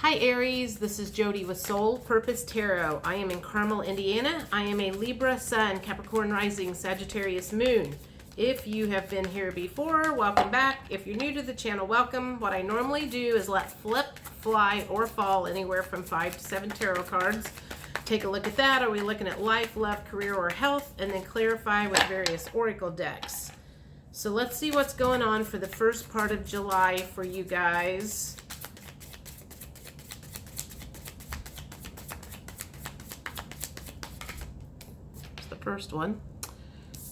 Hi Aries, this is Jody with Soul Purpose Tarot. I am in Carmel, Indiana. I am a Libra Sun, Capricorn Rising, Sagittarius Moon. If you have been here before, welcome back. If you're new to the channel, welcome. What I normally do is let flip, fly, or fall anywhere from 5 to 7 tarot cards. Take a look at that. Are we looking at life, love, career, or health? And then clarify with various oracle decks. So let's see what's going on for the first part of July for you guys. First one,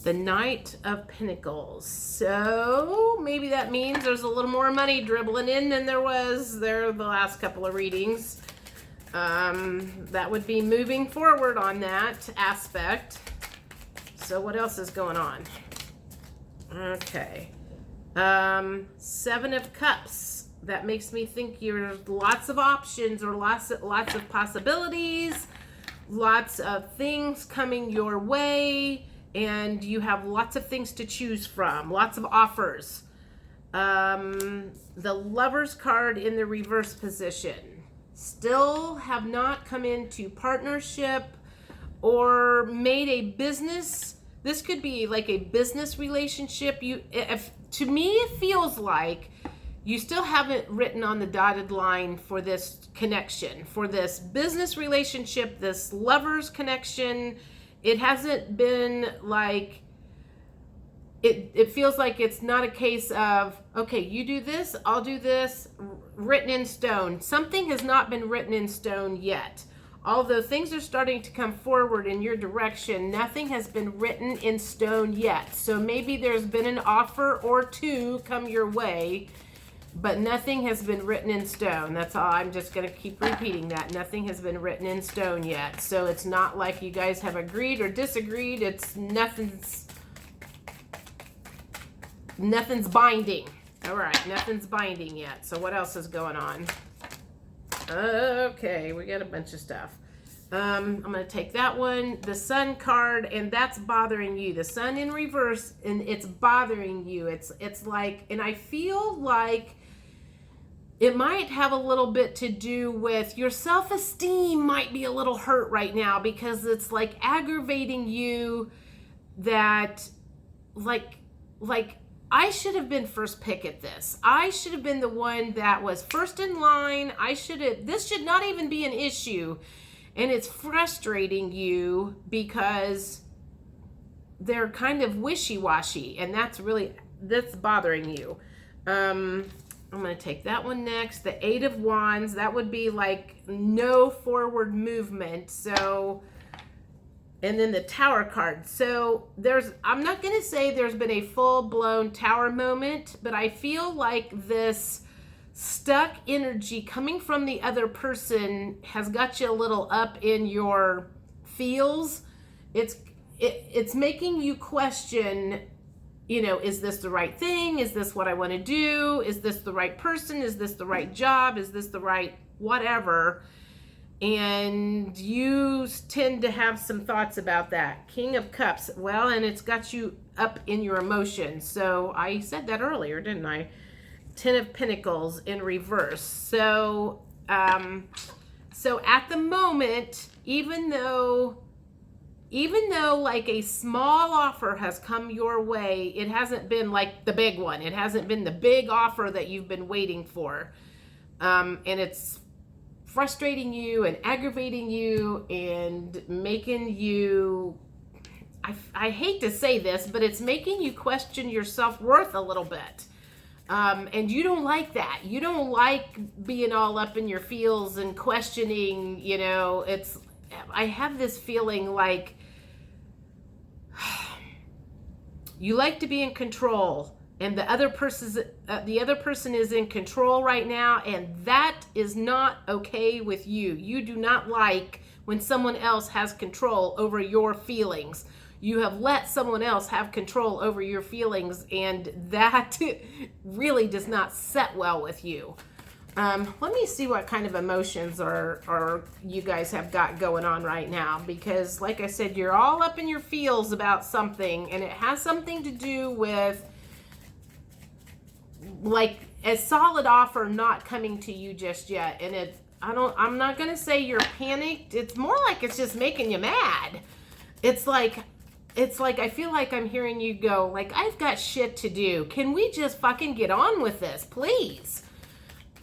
the Knight of Pentacles. So maybe that means there's a little more money dribbling in than there was the last couple of readings. That would be moving forward on that aspect. So what else is going on? Okay. 7 of Cups. That makes me think you're lots of options or lots of possibilities. Lots of things coming your way, and you have lots of things to choose from, lots of offers. The Lover's card in the reverse position. Still have not come into partnership or made a business. This could be like a business relationship. To me, it feels like you still haven't written on the dotted line for this connection, for this business relationship, this lover's connection. It hasn't been like, it feels like it's not a case of, okay, you do this, I'll do this, written in stone. Something has not been written in stone yet. Although things are starting to come forward in your direction, nothing has been written in stone yet. So maybe there's been an offer or two come your way, but nothing has been written in stone. That's all. I'm just going to keep repeating that. Nothing has been written in stone yet. So it's not like you guys have agreed or disagreed. It's nothing's binding. All right, nothing's binding yet. So what else is going on? Okay, we got a bunch of stuff. I'm going to take that one, the Sun card, and that's bothering you. The Sun in reverse, and it's bothering you. It's like, and I feel like it might have a little bit to do with your self-esteem might be a little hurt right now, because it's like aggravating you that like I should have been first pick at this. I should have been the one that was first in line. This should not even be an issue. And it's frustrating you because they're kind of wishy-washy, and that's bothering you. I'm going to take that one next. The 8 of Wands, that would be like no forward movement. So, and then the Tower card. So I'm not going to say there's been a full-blown Tower moment, but I feel like this stuck energy coming from the other person has got you a little up in your feels. It's making you question, is this the right thing? Is this what I want to do? Is this the right person? Is this the right job? Is this the right whatever? And you tend to have some thoughts about that. King of Cups. Well, and it's got you up in your emotions. So I said that earlier, didn't I? 10 of Pentacles in reverse. So at the moment, even though like a small offer has come your way, it hasn't been like the big one. It hasn't been the big offer that you've been waiting for. And it's frustrating you and aggravating you and making you, I hate to say this, but it's making you question your self-worth a little bit. And you don't like that. You don't like being all up in your feels and questioning, I have this feeling like you like to be in control, and the other person is in control right now, and that is not okay with you. You do not like when someone else has control over your feelings. You have let someone else have control over your feelings, and that really does not set well with you. Let me see what kind of emotions are you guys have got going on right now, because like I said, you're all up in your feels about something, and it has something to do with like a solid offer not coming to you just yet, and I'm not going to say you're panicked. It's more like it's just making you mad. It's like I feel like I'm hearing you go, like, I've got shit to do. Can we just fucking get on with this, please?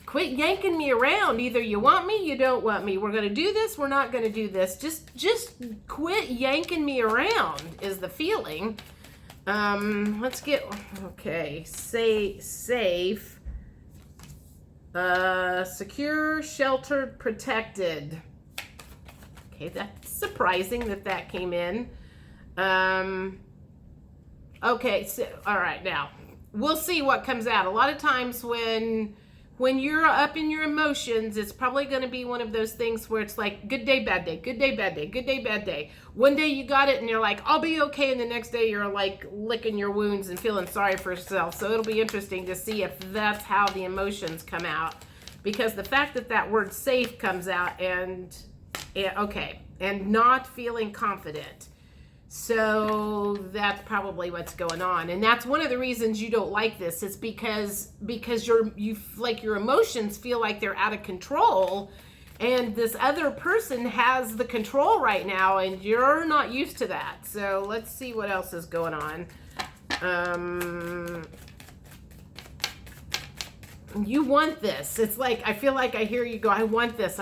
Quit yanking me around. Either you want me, you don't want me. We're going to do this, we're not going to do this. Just quit yanking me around is the feeling. Let's get, okay, safe, secure, sheltered, protected. Okay, that's surprising that came in. Okay, so, all right, now, we'll see what comes out. A lot of times when you're up in your emotions, it's probably going to be one of those things where it's like, good day, bad day, good day, bad day, good day, bad day. One day you got it and you're like, I'll be okay. And the next day you're like licking your wounds and feeling sorry for yourself. So it'll be interesting to see if that's how the emotions come out. Because the fact that word safe comes out and not feeling confident. So that's probably what's going on, and that's one of the reasons you don't like this. It's because your emotions feel like they're out of control, and this other person has the control right now, and you're not used to that. So let's see what else is going on. You want this. It's like I feel like I hear you go, I want this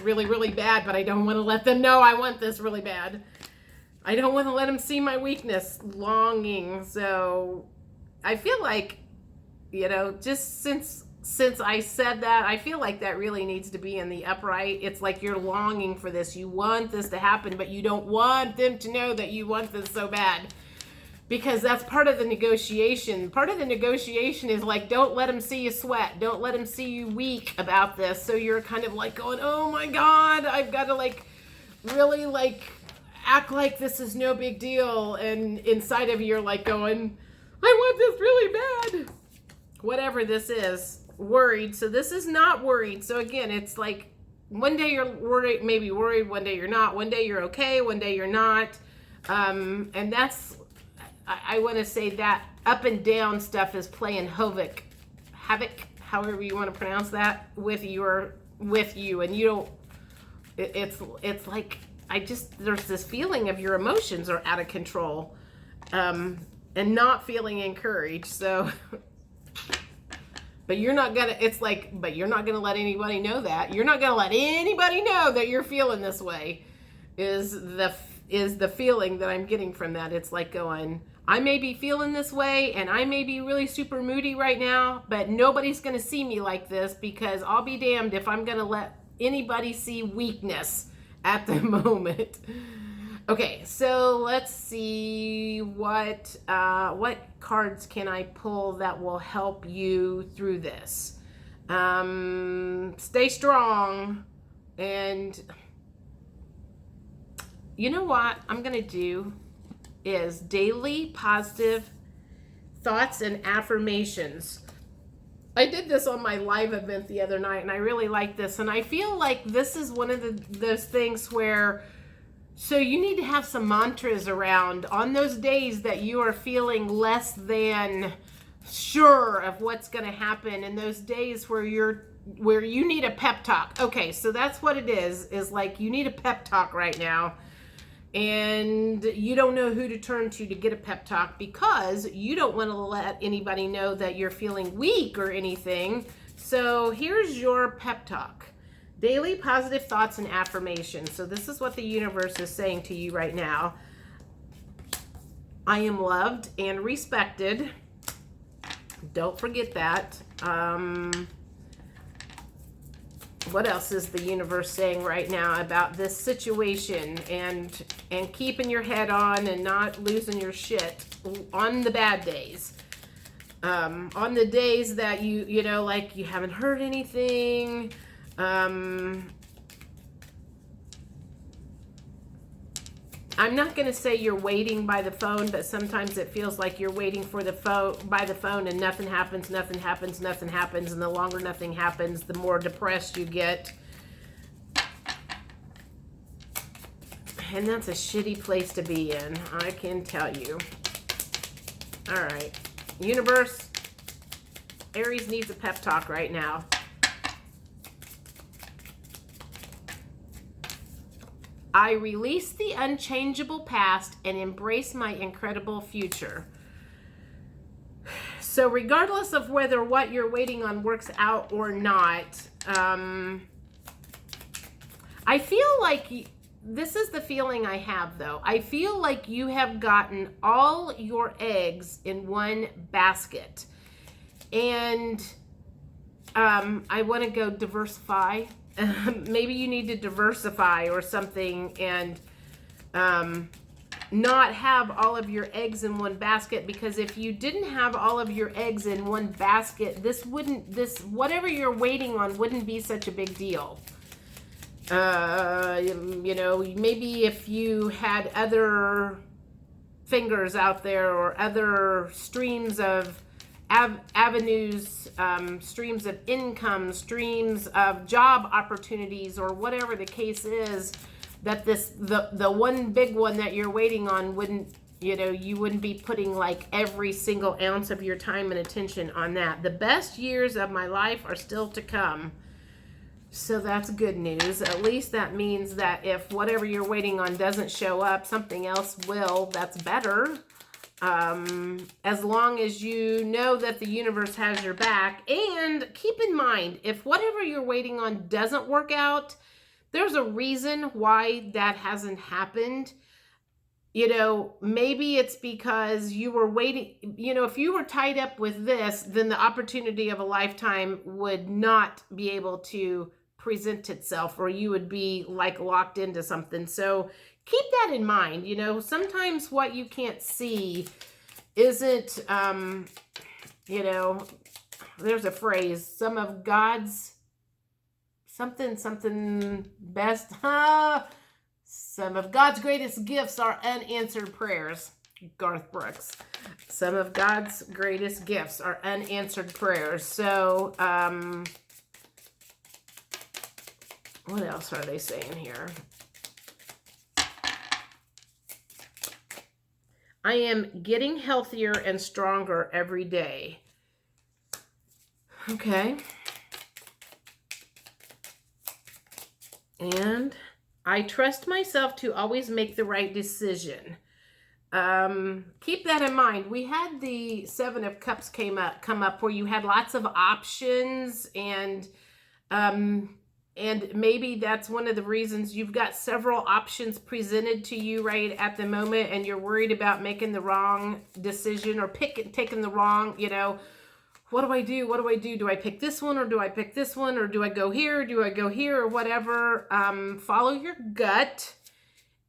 really, really bad, but I don't want to let them know I want this really bad. I don't want to let them see my weakness, longing. So I feel like, just since I said that, I feel like that really needs to be in the upright. It's like you're longing for this. You want this to happen, but you don't want them to know that you want this so bad. Because that's part of the negotiation. Part of the negotiation is like, don't let them see you sweat. Don't let them see you weak about this. So you're kind of like going, oh my God, I've got to really act like this is no big deal, and inside of you you're like going, I want this really bad. Whatever this is, worried. So this is not worried. So again, it's like one day you're worried, maybe worried, one day you're not, one day you're okay, one day you're not. And that's, I want to say that up and down stuff is playing havoc, however you want to pronounce that, with you, and you don't, it's like, there's this feeling of your emotions are out of control, and not feeling encouraged. So, but you're not gonna let anybody know that. You're not gonna let anybody know that you're feeling this way, is the feeling that I'm getting from that. It's like going, I may be feeling this way and I may be really super moody right now, but nobody's gonna see me like this, because I'll be damned if I'm gonna let anybody see weakness at the moment. Okay, so let's see what cards can I pull that will help you through this. Stay strong, and you know what I'm gonna do is daily positive thoughts and affirmations. I did this on my live event the other night, and I really like this. And I feel like this is one of those things where, so you need to have some mantras around on those days that you are feeling less than sure of what's going to happen, and those days where you need a pep talk. Okay, so that's what it is like you need a pep talk right now. And you don't know who to turn to get a pep talk, because you don't want to let anybody know that you're feeling weak or anything. So here's your pep talk. Daily positive thoughts and affirmations. So this is what the universe is saying to you right now. I am loved and respected. Don't forget that. What else is the universe saying right now about this situation, and keeping your head on and not losing your shit on the bad days, on the days that you know, like you haven't heard anything, I'm not going to say you're waiting by the phone, but sometimes it feels like you're waiting for the phone by the phone, and nothing happens, and the longer nothing happens, the more depressed you get. And that's a shitty place to be in, I can tell you. All right, universe, Aries needs a pep talk right now. I release the unchangeable past and embrace my incredible future. So regardless of whether what you're waiting on works out or not, I feel like this is the feeling I have, though. I feel like you have gotten all your eggs in one basket. And I want to go diversify. Maybe you need to diversify or something, and not have all of your eggs in one basket, because if you didn't have all of your eggs in one basket, whatever you're waiting on wouldn't be such a big deal. You know, maybe if you had other fingers out there or other streams of avenues, streams of income, streams of job opportunities, or whatever the case is, that the one big one that you're waiting on wouldn't, you know, you wouldn't be putting like every single ounce of your time and attention on that. The best years of my life are still to come. So that's good news. At least that means that if whatever you're waiting on doesn't show up, something else will that's better. As long as you know that the universe has your back. And keep in mind, if whatever you're waiting on doesn't work out, there's a reason why that hasn't happened. You know, maybe it's because you were waiting. You know, if you were tied up with this, then the opportunity of a lifetime would not be able to present itself, or you would be like locked into something. So keep that in mind. You know, sometimes what you can't see isn't, you know, there's a phrase, some of God's something best. Some of God's greatest gifts are unanswered prayers. Garth Brooks. Some of God's greatest gifts are unanswered prayers. So, what else are they saying here? I am getting healthier and stronger every day. Okay. And I trust myself to always make the right decision. Keep that in mind. We had the Seven of Cups come up where you had lots of options, and maybe that's one of the reasons you've got several options presented to you right at the moment, and you're worried about making the wrong decision or taking the wrong, you know, what do I do? What do I do? Do I pick this one, or do I pick this one, or do I go here? Do I go here, or whatever? Follow your gut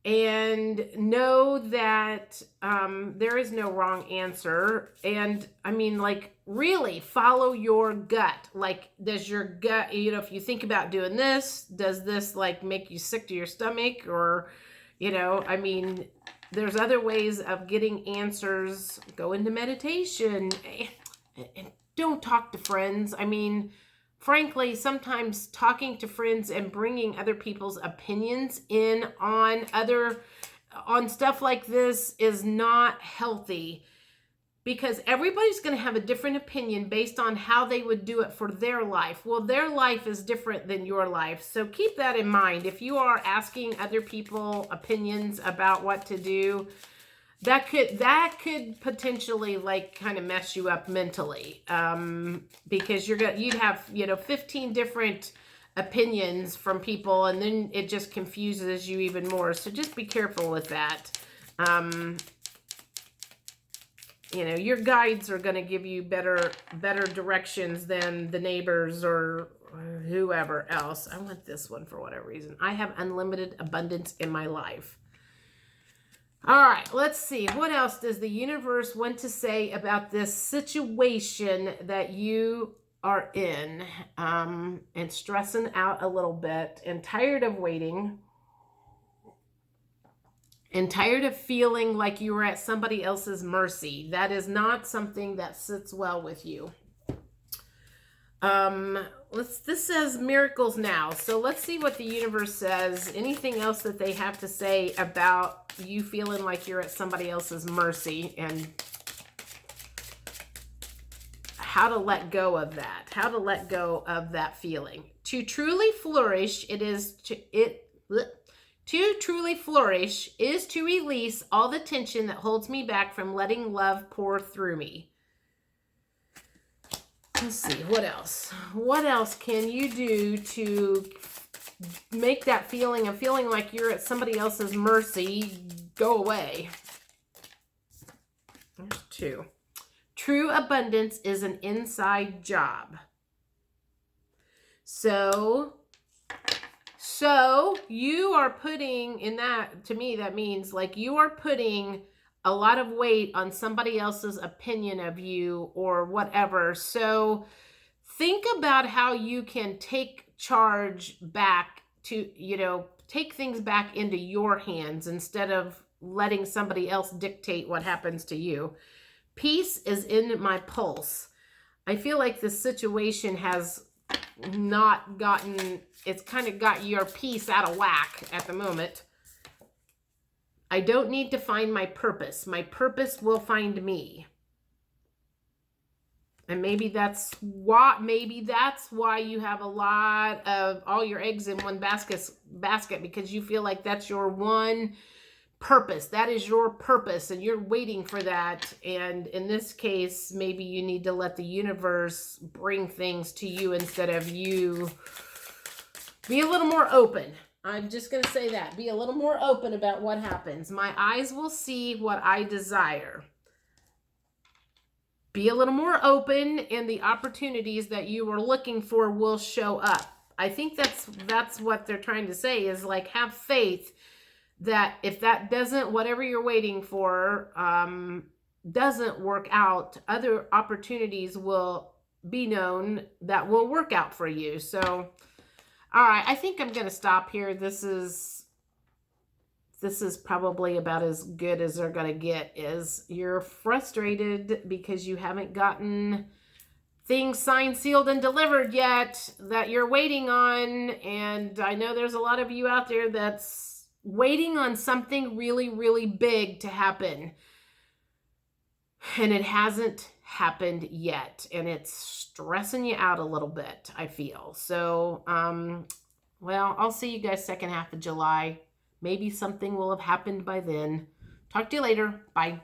and know that there is no wrong answer. And I mean, like, really follow your gut. Like, does your gut, you know, if you think about doing this, does this like make you sick to your stomach? Or, you know, I mean, there's other ways of getting answers. Go into meditation and don't talk to friends. I mean, frankly, sometimes talking to friends and bringing other people's opinions in on stuff like this is not healthy, because everybody's going to have a different opinion based on how they would do it for their life. Well, their life is different than your life. So keep that in mind. If you are asking other people opinions about what to do, that could potentially like kind of mess you up mentally, because you'd have, you know, 15 different opinions from people, and then it just confuses you even more. So just be careful with that. You know, your guides are going to give you better directions than the neighbors or whoever else. I want this one for whatever reason. I have unlimited abundance in my life. All right, let's see. What else does the universe want to say about this situation that you are in, and stressing out a little bit and tired of waiting and tired of feeling like you were at somebody else's mercy? That is not something that sits well with you. This says miracles now. So let's see what the universe says. Anything else that they have to say about you feeling like you're at somebody else's mercy, and how to let go of that. How to let go of that feeling. To truly flourish, To truly flourish is to release all the tension that holds me back from letting love pour through me. Let's see, what else? What else can you do to make that feeling of feeling like you're at somebody else's mercy go away? There's 2. True abundance is an inside job. So you are putting in that, to me, that means like you are putting a lot of weight on somebody else's opinion of you or whatever. So think about how you can take charge back to, take things back into your hands instead of letting somebody else dictate what happens to you. Peace is in my pulse. I feel like this situation has not gotten, it's kind of got your peace out of whack at the moment. I don't need to find my purpose. My purpose will find me. And maybe that's why you have a lot of all your eggs in one basket, because you feel like that's your one purpose. That is your purpose, and you're waiting for that. And in this case, maybe you need to let the universe bring things to you instead of you. Be a little more open. I'm just going to say that. Be a little more open about what happens. My eyes will see what I desire. Be a little more open, and the opportunities that you were looking for will show up. I think that's what they're trying to say, is like, have faith that if that doesn't, whatever you're waiting for, doesn't work out, other opportunities will be known that will work out for you. So, all right, I think I'm going to stop here. This is probably about as good as they're going to get. Is you're frustrated because you haven't gotten things signed, sealed, and delivered yet that you're waiting on. And I know there's a lot of you out there that's waiting on something really, really big to happen. And it hasn't happened yet. And it's stressing you out a little bit, I feel. So, well, I'll see you guys second half of July. Maybe something will have happened by then. Talk to you later. Bye.